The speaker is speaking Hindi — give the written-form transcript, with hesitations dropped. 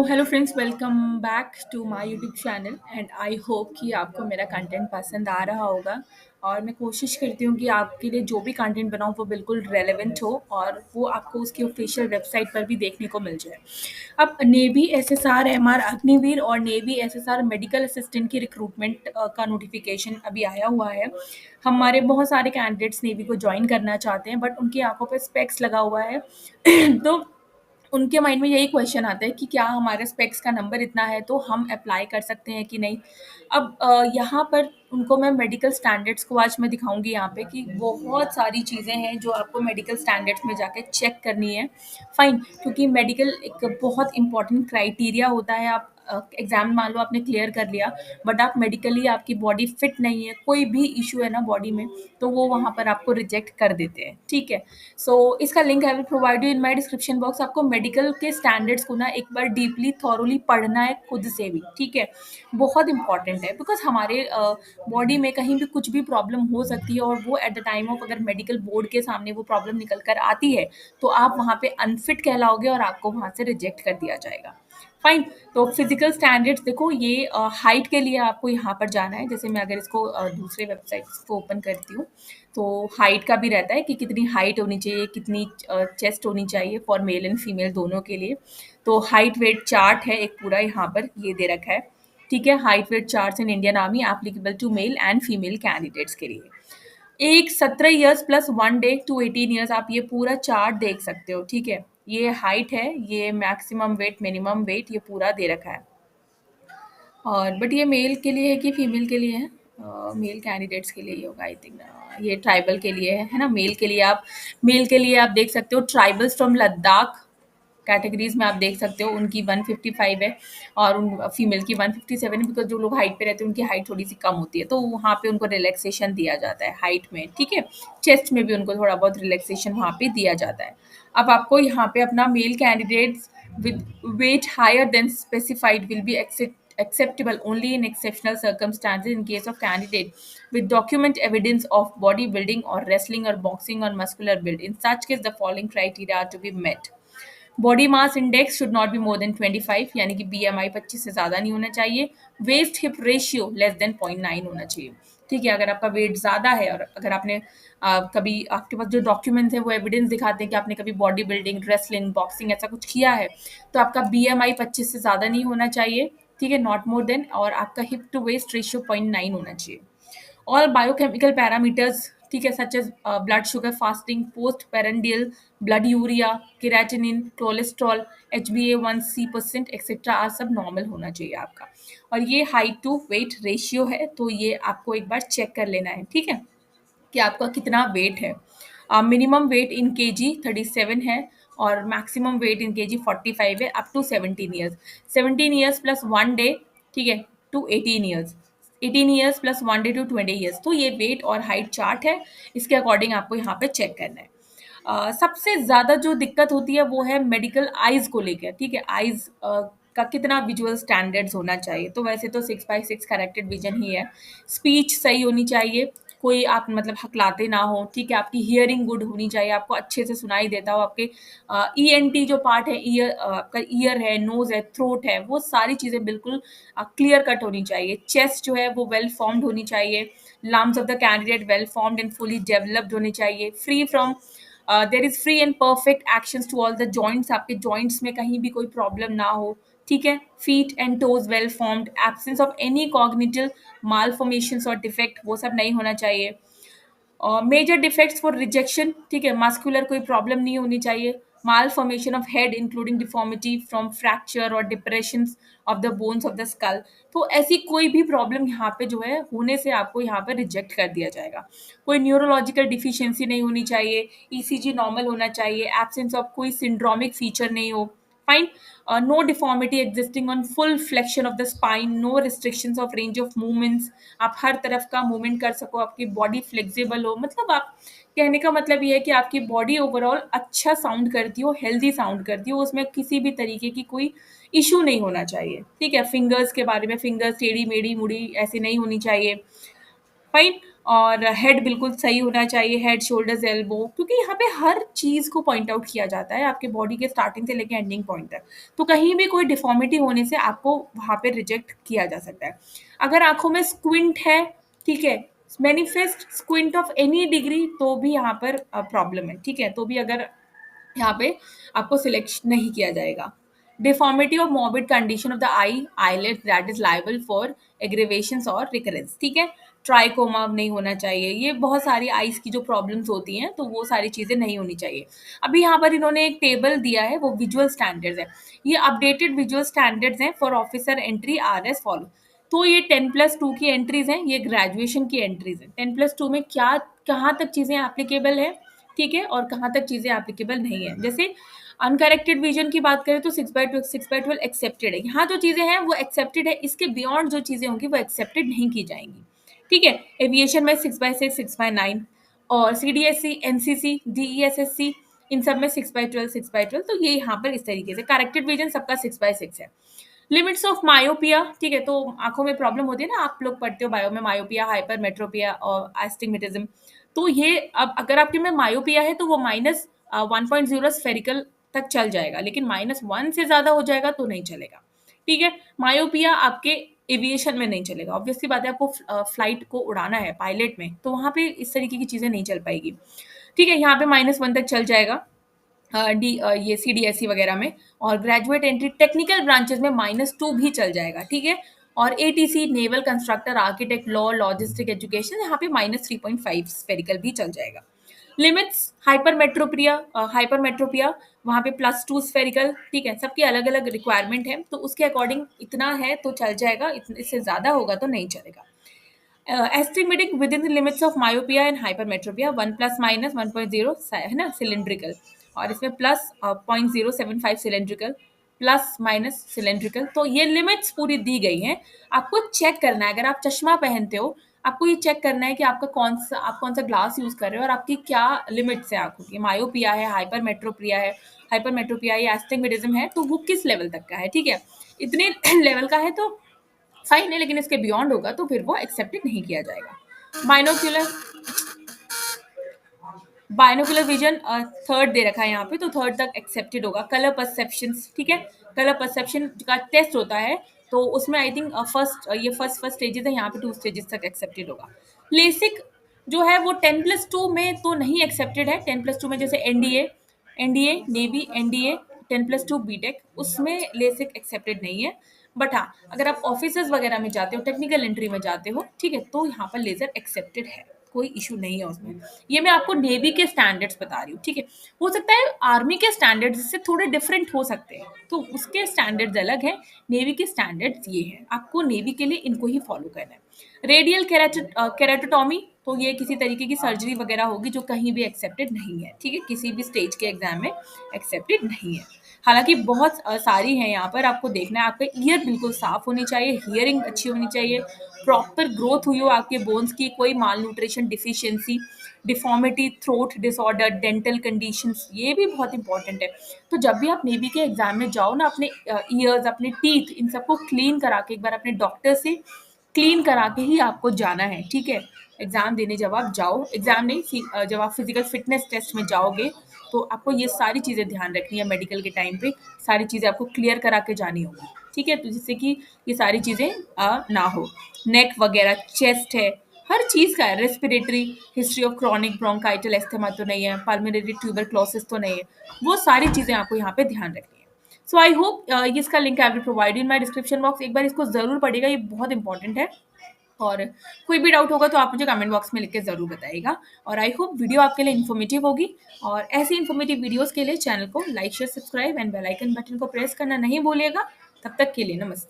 Hello friends, welcome back to my YouTube channel and I hope कि आपको मेरा कंटेंट पसंद आ रहा होगा। और मैं कोशिश करती हूँ कि आपके लिए जो भी कंटेंट बनाऊँ वो बिल्कुल रेलेवेंट हो और वो आपको उसकी ऑफिशियल वेबसाइट पर भी देखने को मिल जाए। अब नेवी एसएसआर एमआर अग्निवीर और नेवी एसएसआर मेडिकल असिस्टेंट की रिक्रूटमेंट का नोटिफिकेशन अभी आया हुआ है। हमारे बहुत सारे कैंडिडेट्स नेवी को ज्वाइन करना चाहते हैं बट उनकी आंखों पर स्पेक्स लगा हुआ है तो उनके माइंड में यही क्वेश्चन आता है कि क्या हमारे स्पेक्स का नंबर इतना है तो हम अप्लाई कर सकते हैं कि नहीं। अब यहाँ पर उनको मैं मेडिकल स्टैंडर्ड्स को आज मैं दिखाऊंगी यहाँ पे कि बहुत सारी चीज़ें हैं जो आपको मेडिकल स्टैंडर्ड्स में जाके चेक करनी है। फाइन, क्योंकि मेडिकल एक बहुत इंपॉर्टेंट क्राइटेरिया होता है। आप एग्जाम मान लो आपने क्लियर कर लिया बट आप मेडिकली आपकी बॉडी फिट नहीं है, कोई भी इशू है ना बॉडी में, तो वो वहाँ पर आपको रिजेक्ट कर देते हैं। ठीक है, सो इसका link I will provide you in my description box. आपको मेडिकल के स्टैंडर्ड्स को ना एक बार डीपली थॉरोली पढ़ना है खुद से भी। ठीक है, बहुत इंपॉर्टेंट है बिकॉज हमारे बॉडी में कहीं भी कुछ भी प्रॉब्लम हो सकती है और वो एट द टाइम ऑफ अगर मेडिकल बोर्ड के सामने वो प्रॉब्लम निकल कर आती है तो आप वहाँ पे अनफिट कहलाओगे और आपको वहाँ से रिजेक्ट कर दिया जाएगा। फाइन, तो फिजिकल स्टैंडर्ड्स देखो, ये हाइट के लिए आपको यहाँ पर जाना है। जैसे मैं अगर इसको दूसरे वेबसाइट को ओपन करती हूँ तो हाइट का भी रहता है कि कितनी हाइट होनी चाहिए, कितनी चेस्ट होनी चाहिए फॉर मेल एंड फीमेल दोनों के लिए। तो हाइट वेट चार्ट है एक पूरा यहाँ पर ये दे रखा है। ठीक है, height weight chart in Indian army applicable to male and female candidates के लिए। एक 17 years plus 1 day to 18 years, आप ये पूरा चार्ट देख सकते हो। ठीक है, ये हाइट है, ये मैक्सिमम वेट, मिनिमम वेट, ये पूरा दे रखा है। और बट ये मेल के लिए है कि फीमेल के लिए है? मेल कैंडिडेट्स के लिए ही होगा आई थिंक। ये ट्राइबल के लिए है ना। मेल के लिए आप देख सकते हो ट्राइबल्स फ्रॉम लद्दाख कैटेगरीज में आप देख सकते हो उनकी 155 है और उन फीमेल की 157 है। बिकॉज जो लोग हाइट पे रहते हैं उनकी हाइट थोड़ी सी कम होती है तो वहाँ पे उनको रिलैक्सेशन दिया जाता है हाइट में। ठीक है, चेस्ट में भी उनको थोड़ा बहुत रिलैक्सेशन वहाँ पे दिया जाता है। अब आपको यहाँ पे अपना male candidates with weight higher than specified will be acceptable only in exceptional circumstances in case of candidate with document evidence of bodybuilding or wrestling or boxing or muscular build. In such case, the following criteria are to be met. Body mass index should not be more than 25, यानी कि बीएमआई 25 से ज़्यादा नहीं होना चाहिए। Waist hip ratio less than 0.9 होना चाहिए। ठीक है, अगर आपका वेट ज़्यादा है और अगर आपने कभी आपके पास जो डॉक्यूमेंट्स हैं वो एविडेंस दिखाते हैं कि आपने कभी बॉडी बिल्डिंग, रेसलिंग, बॉक्सिंग ऐसा कुछ किया है तो आपका बीएमआई 25 से ज़्यादा नहीं होना चाहिए। ठीक है, नॉट मोर देन, और आपका हिप टू वेस्ट रेशियो 0.9 होना चाहिए। All biochemical parameters, ठीक है, such as blood sugar fasting, post prandial blood urea, creatinine, cholesterol, HbA1c% etcetera आज सब नॉर्मल होना चाहिए आपका। और ये हाइट टू वेट रेशियो है तो ये आपको एक बार चेक कर लेना है। ठीक है, कि आपका कितना वेट है। मिनिमम वेट इन केजी 37 है और मैक्सिमम वेट इन केजी 45 है up to 17 years. 17 years plus 1 day, ठीक है, to 18 years. 18 years plus 1 day to 20 years. तो ये वेट और हाइट चार्ट है, इसके अकॉर्डिंग आपको यहाँ पे चेक करना है। सबसे ज़्यादा जो दिक्कत होती है वो है मेडिकल आइज़ को लेकर। ठीक है, आइज़ का कितना विजुअल स्टैंडर्ड्स होना चाहिए। तो वैसे तो 6/6 करेक्टेड विजन ही है। स्पीच सही होनी चाहिए, कोई आप मतलब हकलाते ना हो। ठीक है, आपकी हियरिंग गुड होनी चाहिए, आपको अच्छे से सुनाई देता हो। आपके ईएनटी जो पार्ट है, ईयर, आपका ईयर है, नोज है, थ्रोट है, वो सारी चीज़ें बिल्कुल क्लियर कट होनी चाहिए। चेस्ट जो है वो वेल फॉर्म्ड होनी चाहिए। Limbs of the candidate well formed and fully developed होने चाहिए। Free from there is free and perfect actions to all the joints, आपके जॉइंट्स में कहीं भी कोई प्रॉब्लम ना हो। ठीक है, feet and toes well formed, absence of any cognitive malformations और डिफेक्ट वो सब नहीं होना चाहिए। मेजर डिफेक्ट्स फॉर रिजेक्शन, ठीक है, मस्कुलर कोई प्रॉब्लम नहीं होनी चाहिए। Malformation of head including deformity from fracture और depression of the bones of the skull. तो ऐसी कोई भी प्रॉब्लम यहाँ पे जो है होने से आपको यहाँ पे रिजेक्ट कर दिया जाएगा। कोई न्यूरोलॉजिकल डिफिशियंसी नहीं होनी चाहिए। ईसीजी नॉर्मल होना चाहिए। एब्सेंस ऑफ कोई सिंड्रोमिक फीचर नहीं हो। Fine, no deformity existing on full flexion of the spine, no restrictions of range of movements, आप हर तरफ का मूवमेंट कर सको, आपकी बॉडी फ्लेक्सिबल हो। मतलब आप कहने का मतलब ये है कि आपकी बॉडी ओवरऑल अच्छा साउंड करती हो, हेल्दी साउंड करती हो, उसमें किसी भी तरीके की कोई इशू नहीं होना चाहिए। ठीक है, फिंगर्स के बारे में, फिंगर्स टेढ़ी मेढ़ी मुड़ी ऐसी नहीं होनी चाहिए। फाइन, और हेड बिल्कुल सही होना चाहिए, हेड, शोल्डर्स, एल्बो, क्योंकि यहाँ पे हर चीज़ को पॉइंट आउट किया जाता है आपके बॉडी के स्टार्टिंग से लेके एंडिंग पॉइंट तक। तो कहीं भी कोई डिफ़ॉर्मिटी होने से आपको वहाँ पे रिजेक्ट किया जा सकता है। अगर आँखों में स्क्विंट है, ठीक है, manifest squint of any degree, तो भी यहाँ पर प्रॉब्लम है, ठीक है? तो भी अगर यहाँ पे आपको सिलेक्ट नहीं किया जाएगा। Deformity of morbid condition of the eye eyelid that is liable for aggravations और रिकरेंस, ठीक है। ट्राइकोमा नहीं होना चाहिए, ये बहुत सारी आईज की जो प्रॉब्लम्स होती हैं तो वो सारी चीज़ें नहीं होनी चाहिए। अभी यहाँ पर इन्होंने एक टेबल दिया है, वो विजुअल स्टैंडर्ड्स है, ये अपडेटेड विजुअल स्टैंडर्ड्स हैं for officer entry R S follow. तो ये 10+2 की एंट्रीज हैं, ये ग्रेजुएशन की एंट्रीज हैं। 10+2 में क्या कहाँ तक चीज़ें एप्लीकेबल है, ठीक है, और कहाँ तक चीज़ें एप्लीकेबल नहीं है। जैसे अनकरेक्टेड विजन की बात करें तो 6/12 एक्सेप्टेड है, यहाँ जो चीज़ें हैं वो एक्सेप्टेड है, इसके बियॉन्ड जो चीज़ें होंगी वो एक्सेप्टेड नहीं की जाएंगी, ठीक है। एविएशन में 6/6, 6/9, और CDSC, NCC, DESSC, इन सब में 6/12, 6/12, तो ये यहाँ पर इस तरीके से करेक्टेड विजन सबका 6/6 है। लिमिट्स ऑफ मायोपिया, ठीक है, तो आंखों में प्रॉब्लम होती है ना, आप लोग पढ़ते हो बायो में, मायोपिया, हाइपरमेट्रोपिया और एस्टिग्मेटिज्म। तो ये अब अगर आपके में मायोपिया है तो वो -1.0 स्फेरिकल तक चल जाएगा, लेकिन -1 से ज़्यादा हो जाएगा तो नहीं चलेगा, ठीक है। मायोपिया आपके एविएशन में नहीं चलेगा, ऑब्वियसली बात है, आपको फ्लाइट को उड़ाना है पायलट में, तो वहाँ पे इस तरीके की चीज़ें नहीं चल पाएगी, ठीक है। यहाँ पे -1 तक चल जाएगा ये CDSE वगैरह में, और ग्रेजुएट एंट्री टेक्निकल ब्रांचेस में -2 भी चल जाएगा, ठीक है। और ATC, naval constructor, architect, law, logistic, education, यहाँ पे -3.5 स्फेरिकल भी चल जाएगा। लिमिट्स, हाइपरमेट्रोपिया वहाँ पे +2 स्फेरिकल, ठीक है। सबकी अलग अलग रिक्वायरमेंट है, तो उसके अकॉर्डिंग इतना है तो चल जाएगा, इससे ज़्यादा होगा तो नहीं चलेगा। Estimating within the limits of myopia and hypermetropia, 1 + -1.0 है ना सिलेंड्रिकल, और इसमें plus 0.075 cylindrical, plus minus cylindrical, तो ये लिमिट्स पूरी दी गई हैं। आपको चेक करना है, अगर आप चश्मा पहनते हो, आपको ये चेक करना है कि आपका आप कौन सा ग्लास यूज कर रहे हो और आपकी क्या लिमिट्स है आंखों की, मायोपिया है, हाइपरमेट्रोपिया है, हाइपरमेट्रोपिया या एस्टिग्मेटिज्म है, तो वो किस लेवल तक का है, ठीक है। इतने लेवल का है तो फाइन है, लेकिन इसके बियॉन्ड होगा तो फिर वो एक्सेप्टेड नहीं किया जाएगा। बाइनोक्यूलर बाइनोकुलर विजन थर्ड दे रखा है यहाँ पे, तो थर्ड तक एक्सेप्टेड होगा। कलर परसेप्शन, ठीक है, कलर परसेप्शन का टेस्ट होता है, तो उसमें आई थिंक फर्स्ट स्टेजेस है, यहाँ पे 2 स्टेजेस तक एक्सेप्टेड होगा। लेसिक जो है वो 10+2 में तो नहीं एक्सेप्टेड है। 10+2 में जैसे एनडीए नेवी, एनडीए 10+2 बीटेक, उसमें लेसिक एक्सेप्टेड नहीं है। बट हाँ, अगर आप ऑफिसर्स वगैरह में जाते हो, टेक्निकल एंट्री में जाते हो, ठीक है, तो यहाँ पर लेजर एक्सेप्टेड है, कोई इशू नहीं है उसमें। ये मैं आपको नेवी के स्टैंडर्ड्स बता रही हूँ, ठीक है। हो सकता है आर्मी के स्टैंडर्ड्स इससे थोड़े डिफरेंट हो सकते हैं, तो उसके स्टैंडर्ड्स अलग हैं, नेवी के स्टैंडर्ड्स ये हैं, आपको नेवी के लिए इनको ही फॉलो करना है। रेडियल केराटोटॉमी, तो ये किसी तरीके की सर्जरी वगैरह होगी जो कहीं भी एक्सेप्टेड नहीं है, ठीक है, किसी भी स्टेज के एग्जाम में एक्सेप्टेड नहीं है। हालांकि बहुत सारी हैं यहाँ पर, आपको देखना है, आपका ईयर बिल्कुल साफ होनी चाहिए, हियरिंग अच्छी होनी चाहिए, प्रॉपर ग्रोथ हुई हो आपके बोन्स की, कोई malnutrition deficiency, deformity, throat disorder, dental conditions, ये भी बहुत इंपॉर्टेंट है। तो जब भी आप नेवी के एग्जाम में जाओ ना, अपने ईयर्स, अपने टीथ, इन सबको क्लीन करा के एक बार अपने डॉक्टर से क्लीन करा के ही आपको जाना है, ठीक है। एग्जाम देने जब आप जाओ, एग्जाम नहीं, जब आप फिजिकल फिटनेस टेस्ट में जाओगे, तो आपको ये सारी चीज़ें ध्यान रखनी है, मेडिकल के टाइम पे सारी चीज़ें आपको क्लियर करा के जानी होगी, ठीक है, तो जिससे कि ये सारी चीज़ें ना हो। नेक वगैरह, चेस्ट है, हर चीज़ का है, respiratory, history of chronic bronchial asthma तो नहीं है, पल्मोनरी ट्यूबरक्लोसिस तो नहीं है, वो सारी चीज़ें आपको यहाँ पे ध्यान रखनी है। सो आई होप इसका link I will provide in my description box, एक बार इसको ज़रूर पढ़िएगा, ये बहुत इंपॉर्टेंट है। और कोई भी डाउट होगा तो आप मुझे कमेंट बॉक्स में लिख के ज़रूर बताइएगा। और आई होप वीडियो आपके लिए इन्फॉर्मेटिव होगी, और ऐसी इन्फॉर्मेटिव वीडियोस के लिए चैनल को like, share, subscribe and bell icon button को प्रेस करना नहीं भूलिएगा। तब तक के लिए नमस्ते।